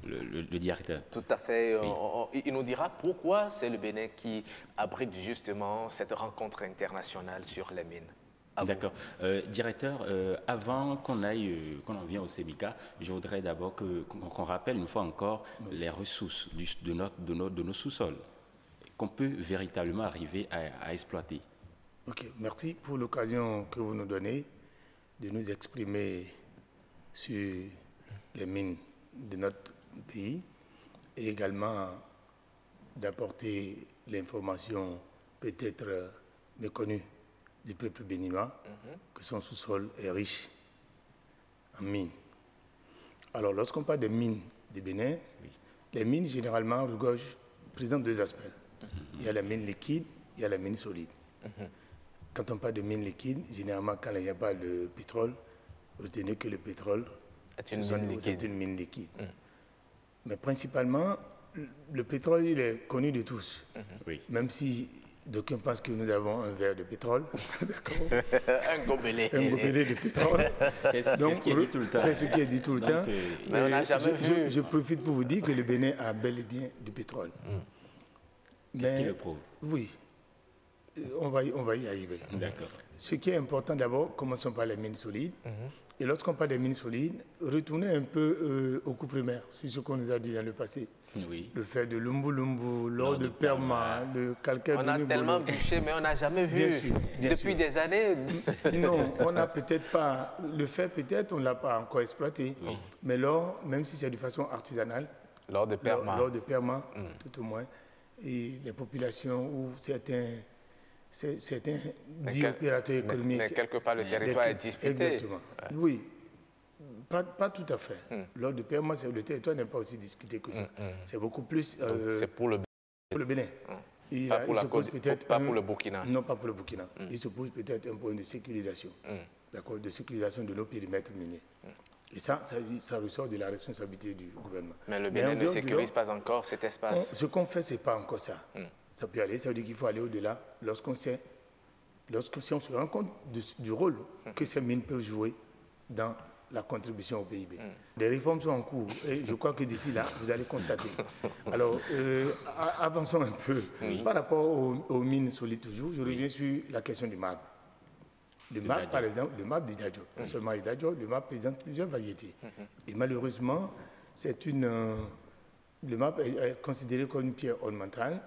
le directeur. Tout à fait. Oui. Il nous dira pourquoi c'est le Bénin qui abrite justement cette rencontre internationale sur les mines. D'accord. Directeur, avant qu'on en vienne au SEMICA, je voudrais d'abord qu'on rappelle une fois encore les ressources de nos sous-sols qu'on peut véritablement arriver à exploiter. Ok, merci pour l'occasion que vous nous donnez de nous exprimer sur les mines de notre pays et également d'apporter l'information peut-être méconnue du peuple béninois, que son sous-sol est riche en mines. Alors, lorsqu'on parle des mines du Bénin, les mines, généralement, présentent deux aspects. Il y a la mine liquide, il y a la mine solide. Quand on parle de mine liquide, généralement, quand il n'y a pas de pétrole, retenez que le pétrole est une mine liquide. Mais principalement, le pétrole, il est connu de tous. Même si d'aucuns pensent que nous avons un verre de pétrole. Un gobelet. Un gobelet de pétrole. C'est ce qui est dit tout le temps. C'est ce qui est dit tout le temps. Mais on n'a jamais vu. Je profite pour vous dire que le Bénin a bel et bien du pétrole. Qu'est-ce qui le prouve? Oui. On va y arriver. D'accord. Ce qui est important d'abord, commençons par les mines solides. Et lorsqu'on parle des mines solides, retournez un peu au coup primaire, sur ce qu'on nous a dit dans le passé. Oui. Le fait de Lumbu, l'or de Perma, le calcaire de On a tellement bûché, mais on n'a jamais vu. Depuis des années. Non, on n'a peut-être pas. Le fait, peut-être, on ne l'a pas encore exploité. Oui. Mais l'or, même si c'est de façon artisanale, l'or de Perma, tout au moins, et les populations ou certains dits opérateurs économiques. Mais quelque part, le territoire est disputé. Exactement. Ouais. Oui. Pas tout à fait. L'or de Perma, le territoire n'est pas aussi discuté que ça. C'est beaucoup plus... c'est pour le Bénin. Pas pour le Burkina. Non, pas pour le Burkina. Il se pose peut-être un point de sécurisation. D'accord, de sécurisation de nos périmètres miniers. Et ça ressort de la responsabilité du gouvernement. Mais le Bénin ne sécurise pas encore cet espace. Ce qu'on fait, ce n'est pas encore ça. Ça peut aller, ça veut dire qu'il faut aller au-delà. Si on se rend compte du rôle que ces mines peuvent jouer dans la contribution au PIB. Les réformes sont en cours et je crois que d'ici là, vous allez constater. Alors, avançons un peu. Par rapport aux mines solides toujours, je reviens sur la question du marbre. Le marbre, par exemple, le marbre d'Idadjo, pas seulement Idadjo, le marbre présente plusieurs variétés. Et malheureusement, le marbre est considéré comme une pierre ornementale,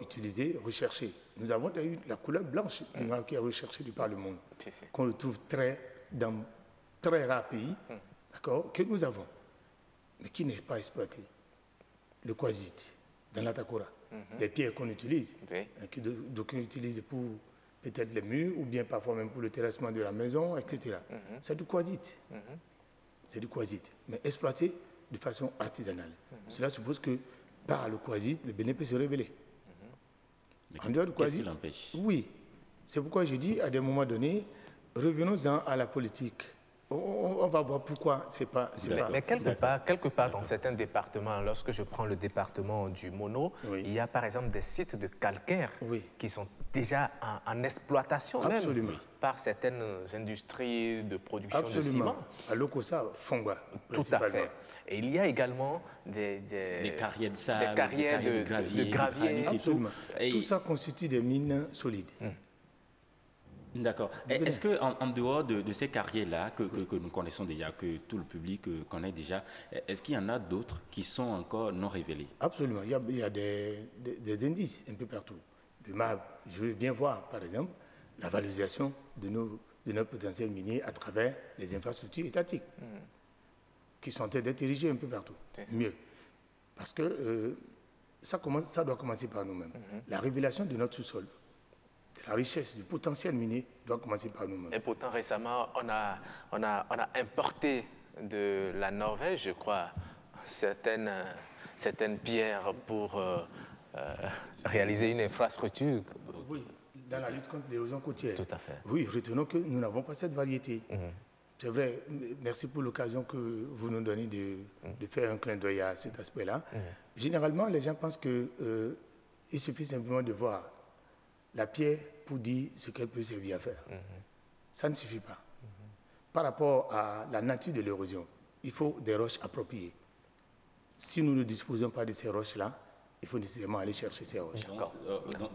utilisée, recherchée. Nous avons eu la couleur blanche du marbre qui est recherchée par le monde, qu'on retrouve dans très rares pays, que nous avons, mais qui n'est pas exploité. Le quartzite, dans l'Atakora, les pierres qu'on utilise, que d'aucuns utilisent pour peut-être les murs, ou bien parfois même pour le terrassement de la maison, etc. C'est du quartzite. C'est du quartzite, mais exploité de façon artisanale. Cela suppose que par le quartzite, le Bénin peut se révéler. En dehors du quartzite, oui. C'est pourquoi je dis, à des moments donnés, revenons-en à la politique. On va voir pourquoi c'est pas... Mais quelque part dans certains départements, lorsque je prends le département du Mono, il y a par exemple des sites de calcaire qui sont déjà en exploitation même par certaines industries de production de ciment. À Lokosa, Fonga. Tout à fait. Et il y a également des carrières de sable, des carrières de gravier. Absolument. Tout ça constitue des mines solides. D'accord. Est-ce qu'en dehors de ces carrières-là, que nous connaissons déjà, que tout le public connaît déjà, est-ce qu'il y en a d'autres qui sont encore non révélés? Absolument. Il y a des indices un peu partout. Le marbre, je veux bien voir, par exemple, la valorisation de nos potentiels miniers à travers les infrastructures étatiques qui sont en train d'être érigées un peu partout. Mieux. Parce que ça doit commencer par nous-mêmes. La révélation de notre sous-sol, la richesse du potentiel minier doit commencer par nous-mêmes. Et pourtant, récemment, on a importé de la Norvège, je crois, certaines pierres pour réaliser une infrastructure. Oui, dans la lutte contre l'érosion côtière. Tout à fait. Oui, retenons que nous n'avons pas cette variété C'est vrai, merci pour l'occasion que vous nous donnez de faire un clin d'œil à cet aspect-là. Généralement, les gens pensent qu'il suffit simplement de voir la pierre pour dire ce qu'elle peut servir à faire. Ça ne suffit pas. Par rapport à la nature de l'érosion, il faut des roches appropriées. Si nous ne disposons pas de ces roches-là, il faut nécessairement aller chercher ces roches.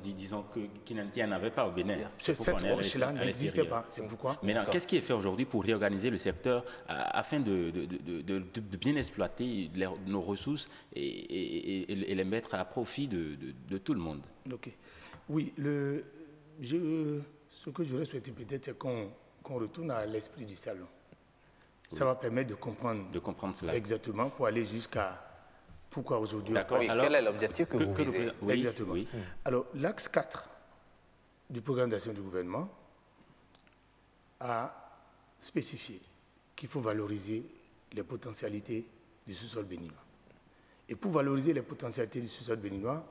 Disons qu'il n'y en avait pas au Bénin. Cette roche-là n'existait pas, c'est pourquoi. Maintenant, qu'est-ce qui est fait aujourd'hui pour réorganiser le secteur afin de bien exploiter nos ressources et les mettre à profit de tout le monde? Ok. Oui, ce que j'aurais souhaité peut-être, c'est qu'on retourne à l'esprit du salon. Ça va permettre de comprendre cela. Exactement, pour aller jusqu'à pourquoi aujourd'hui... D'accord, quel est l'objectif que vous visez? Exactement. Oui. Alors, l'axe 4 du programme d'action du gouvernement a spécifié qu'il faut valoriser les potentialités du sous-sol béninois. Et pour valoriser les potentialités du sous-sol béninois,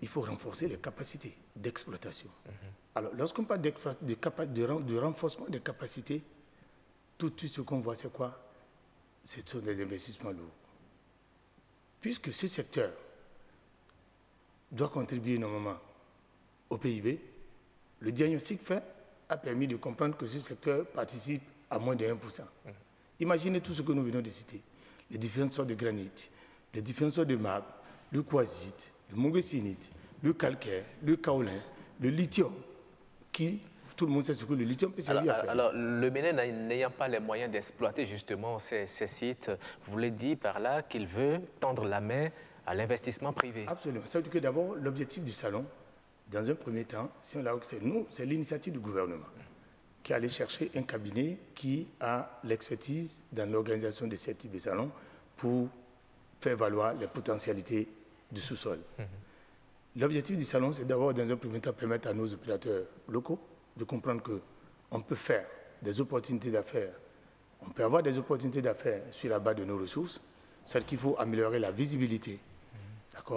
il faut renforcer les capacités d'exploitation. Alors, lorsqu'on parle de renforcement des capacités, tout de suite, ce qu'on voit, c'est quoi? Ce sont des investissements lourds. Puisque ce secteur doit contribuer énormément au PIB, le diagnostic fait a permis de comprendre que ce secteur participe à moins de 1%. Imaginez tout ce que nous venons de citer. Les différentes sortes de granit, les différentes sortes de marbre, le quartzite, le mongosynite, le calcaire, le kaolin, le lithium, qui... Tout le monde sait ce que le lithium peut servir à faire. Alors, le Bénin n'ayant pas les moyens d'exploiter justement ces sites, vous voulez dire par là qu'il veut tendre la main à l'investissement privé? Absolument. Ça veut dire que d'abord, l'objectif du salon, dans un premier temps, c'est l'initiative du gouvernement qui est allé chercher un cabinet qui a l'expertise dans l'organisation de ce type de salon pour faire valoir les potentialités du sous-sol. L'objectif du salon, c'est d'abord, dans un premier temps, permettre à nos opérateurs locaux de comprendre qu'on peut faire des opportunités d'affaires. On peut avoir des opportunités d'affaires sur la base de nos ressources. C'est qu'il faut améliorer la visibilité,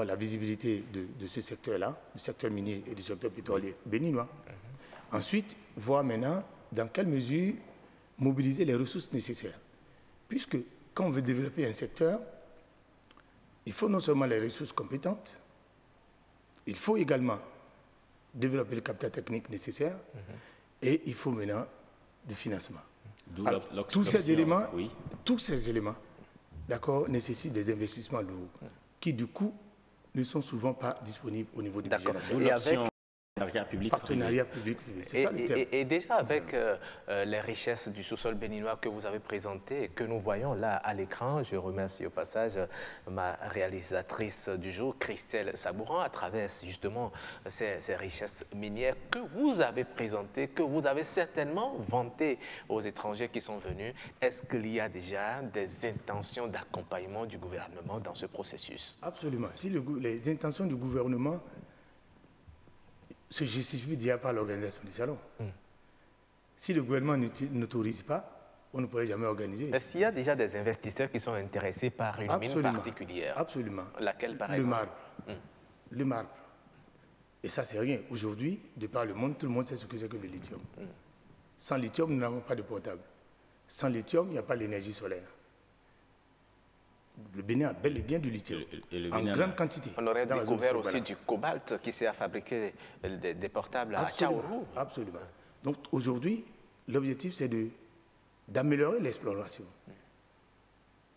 la visibilité de ce secteur-là, du secteur minier et du secteur pétrolier béninois. Ensuite, voir maintenant dans quelle mesure mobiliser les ressources nécessaires. Puisque quand on veut développer un secteur, il faut non seulement les ressources compétentes, il faut également développer le capital technique nécessaire et il faut maintenant du financement. Alors, tous ces éléments, nécessitent des investissements lourds qui, du coup, ne sont souvent pas disponibles au niveau du budget national. Partenariat public-privé, c'est ça le terme. Et déjà avec les richesses du sous-sol béninois que vous avez présentées et que nous voyons là à l'écran, je remercie au passage ma réalisatrice du jour, Christelle Sabouran, à travers justement ces richesses minières que vous avez présentées, que vous avez certainement vantées aux étrangers qui sont venus. Est-ce qu'il y a déjà des intentions d'accompagnement du gouvernement dans ce processus? Absolument. Si les intentions du gouvernement se justifie déjà par l'organisation du salon. Si le gouvernement n'autorise pas, on ne pourrait jamais organiser. Est-ce qu'il y a déjà des investisseurs qui sont intéressés par une mine particulière? Absolument. Laquelle, par exemple? Le marbre. Et ça, c'est rien. Aujourd'hui, de par le monde, tout le monde sait ce que c'est que le lithium. Sans lithium, nous n'avons pas de portable. Sans lithium, il n'y a pas l'énergie solaire. Le Bénin a bel et bien du lithium, en grande quantité. On aurait découvert aussi du cobalt qui sert à fabriquer des portables à Tchaourou. Absolument. Donc aujourd'hui, l'objectif, c'est d'améliorer l'exploration.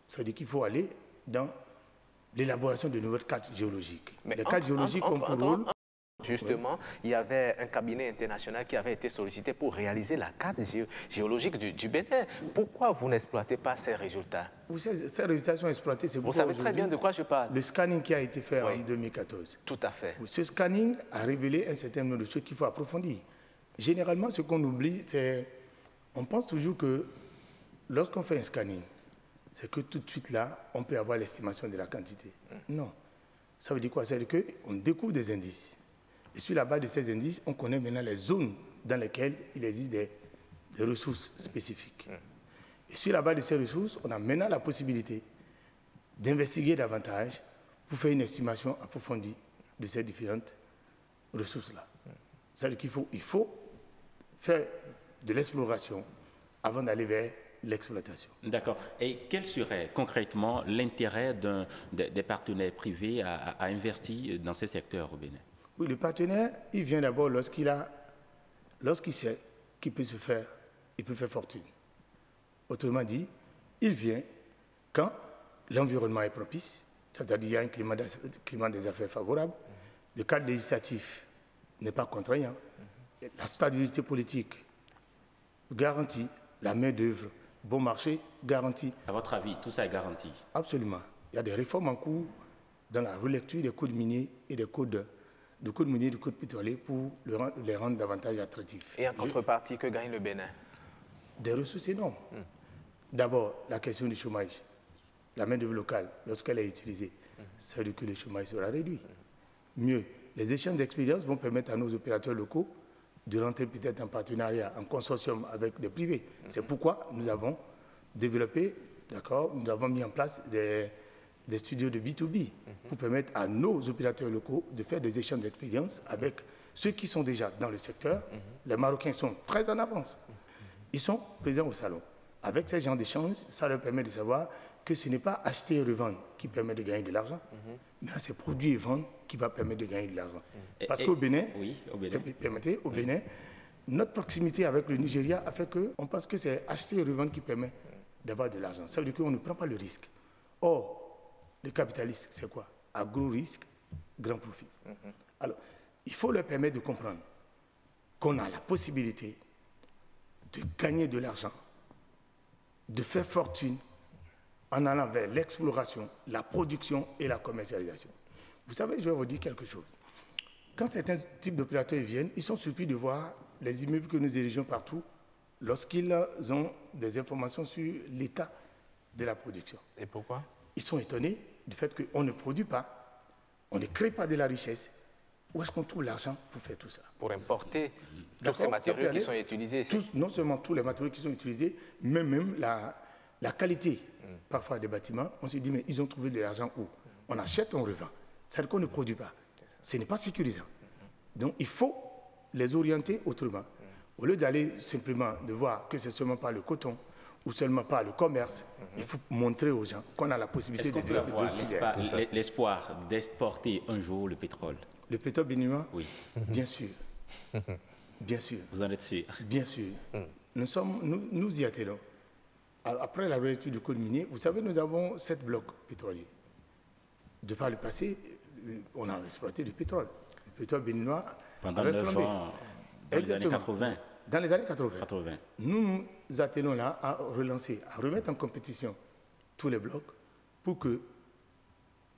Ça veut dire qu'il faut aller dans l'élaboration de nouvelles cartes géologiques. Les cartes géologiques ont pour rôle... Justement, il y avait un cabinet international qui avait été sollicité pour réaliser la carte géologique du Bénin. Pourquoi vous n'exploitez pas ces résultats? Ces résultats sont exploités. Vous savez très bien de quoi je parle. Le scanning qui a été fait en 2014. Tout à fait. Ce scanning a révélé un certain nombre de choses qu'il faut approfondir. Généralement, ce qu'on oublie, c'est... On pense toujours que lorsqu'on fait un scanning, c'est que tout de suite là, on peut avoir l'estimation de la quantité. Non. Ça veut dire quoi? Ça veut dire qu'on découvre des indices. Et sur la base de ces indices, on connaît maintenant les zones dans lesquelles il existe des ressources spécifiques. Et sur la base de ces ressources, on a maintenant la possibilité d'investiguer davantage pour faire une estimation approfondie de ces différentes ressources-là. C'est-à-dire qu'il faut faire de l'exploration avant d'aller vers l'exploitation. D'accord. Et quel serait concrètement l'intérêt des partenaires privés à investir dans ces secteurs au Bénin? Oui, le partenaire, il vient d'abord lorsqu'il sait qu'il peut se faire, il peut faire fortune. Autrement dit, il vient quand l'environnement est propice, c'est-à-dire qu'il y a un climat des affaires favorable, le cadre législatif n'est pas contraignant, la stabilité politique garantie, la main-d'œuvre, bon marché garanti. À votre avis, tout ça est garanti? Absolument. Il y a des réformes en cours dans la relecture des codes miniers et des codes miniers et des codes pétroliers pour les rendre davantage attractifs. Et en contrepartie, que gagne le Bénin? Des ressources énormes. D'abord, la question du chômage. La main-d'œuvre locale, lorsqu'elle est utilisée, ça veut dire que le chômage sera réduit. Mieux, les échanges d'expériences vont permettre à nos opérateurs locaux de rentrer peut-être en partenariat, en consortium avec des privés. C'est pourquoi nous avons développé, nous avons mis en place des studios de B2B pour permettre à nos opérateurs locaux de faire des échanges d'expériences avec ceux qui sont déjà dans le secteur. Les Marocains sont très en avance. Ils sont présents au salon. Avec ces gens d'échanges, ça leur permet de savoir que ce n'est pas acheter et revendre qui permet de gagner de l'argent, mais c'est produire et vendre qui va permettre de gagner de l'argent. Parce qu'au Bénin, permettez, au Bénin, notre proximité avec le Nigeria a fait qu'on pense que c'est acheter et revendre qui permet d'avoir de l'argent. Ça veut dire qu'on ne prend pas le risque. Or, le capitaliste, c'est quoi? À gros risque, grand profit. Alors, il faut leur permettre de comprendre qu'on a la possibilité de gagner de l'argent, de faire fortune en allant vers l'exploration, la production et la commercialisation. Vous savez, je vais vous dire quelque chose. Quand certains types d'opérateurs viennent, ils sont surpris de voir les immeubles que nous érigeons partout lorsqu'ils ont des informations sur l'état de la production. Et pourquoi? Ils sont étonnés du fait qu'on ne produit pas, on ne crée pas de la richesse. Où est-ce qu'on trouve l'argent pour faire tout ça? Pour importer tous ces matériaux qui sont utilisés ici. Non seulement tous les matériaux qui sont utilisés, mais même la qualité parfois des bâtiments. On se dit, mais ils ont trouvé de l'argent où? On achète, on revend. C'est-à-dire qu'on ne produit pas. Ce n'est pas sécurisant. Donc il faut les orienter autrement. Au lieu d'aller simplement de voir que c'est seulement par le coton ou seulement par le commerce, il faut montrer aux gens qu'on a la possibilité de développer d'autres filières. L'espoir d'exporter un jour le pétrole? Le pétrole béninois? Oui. Bien sûr. Bien sûr. Vous en êtes sûr? Bien sûr. Nous y attelons. Après la réouverture du code minier, vous savez, nous avons 7 blocs pétroliers. De par le passé, on a exploité du pétrole. Le pétrole béninois pendant 9 ans, dans les années 80. Dans les années 80. Nous nous attelons là à relancer, à remettre en compétition tous les blocs pour que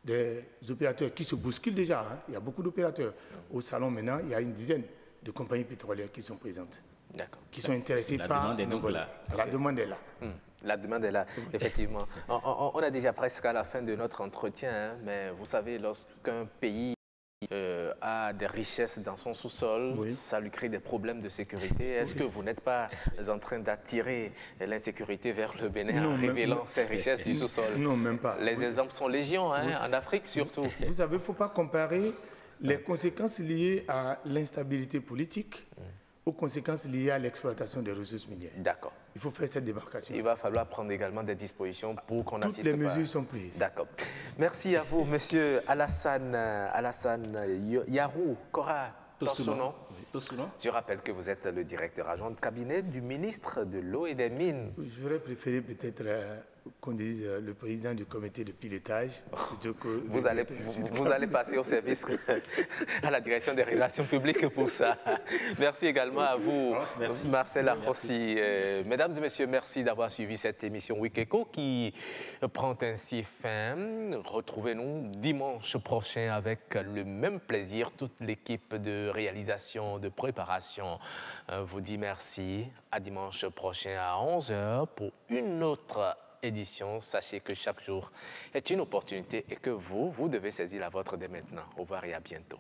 des opérateurs qui se bousculent déjà, il y a beaucoup d'opérateurs. Au salon maintenant, il y a une dizaine de compagnies pétrolières qui sont présentes, qui sont intéressées par... La demande est donc là. La demande est là. La demande est là, effectivement. On est déjà presque à la fin de notre entretien, mais vous savez, lorsqu'un pays a des richesses dans son sous-sol, ça lui crée des problèmes de sécurité. Est-ce que vous n'êtes pas en train d'attirer l'insécurité vers le Bénin en révélant ces richesses du sous-sol? Non, même pas. Les exemples sont légion, en Afrique surtout. Vous savez, il ne faut pas comparer les conséquences liées à l'instabilité politique aux conséquences liées à l'exploitation des ressources minières. D'accord. Il faut faire cette démarcation. Il va falloir prendre également des dispositions pour qu'on assiste pas. Toutes les mesures sont prises. D'accord. Merci à vous, Monsieur Alassane Yarou Kora Tosuno. Je rappelle que vous êtes le directeur adjoint de cabinet du ministre de l'Eau et des Mines. J'aurais préféré peut-être qu'on dise le président du comité de pilotage. Plutôt que vous allez passer au service à la direction des relations publiques pour ça. Merci également à vous, Marcel Arrossi. Mesdames et messieurs, merci d'avoir suivi cette émission Week-Echo qui prend ainsi fin. Retrouvez-nous dimanche prochain avec le même plaisir. Toute l'équipe de réalisation, de préparation vous dit merci. À dimanche prochain à 11h pour une autre édition. Sachez que chaque jour est une opportunité et que vous devez saisir la vôtre dès maintenant. Au revoir et à bientôt.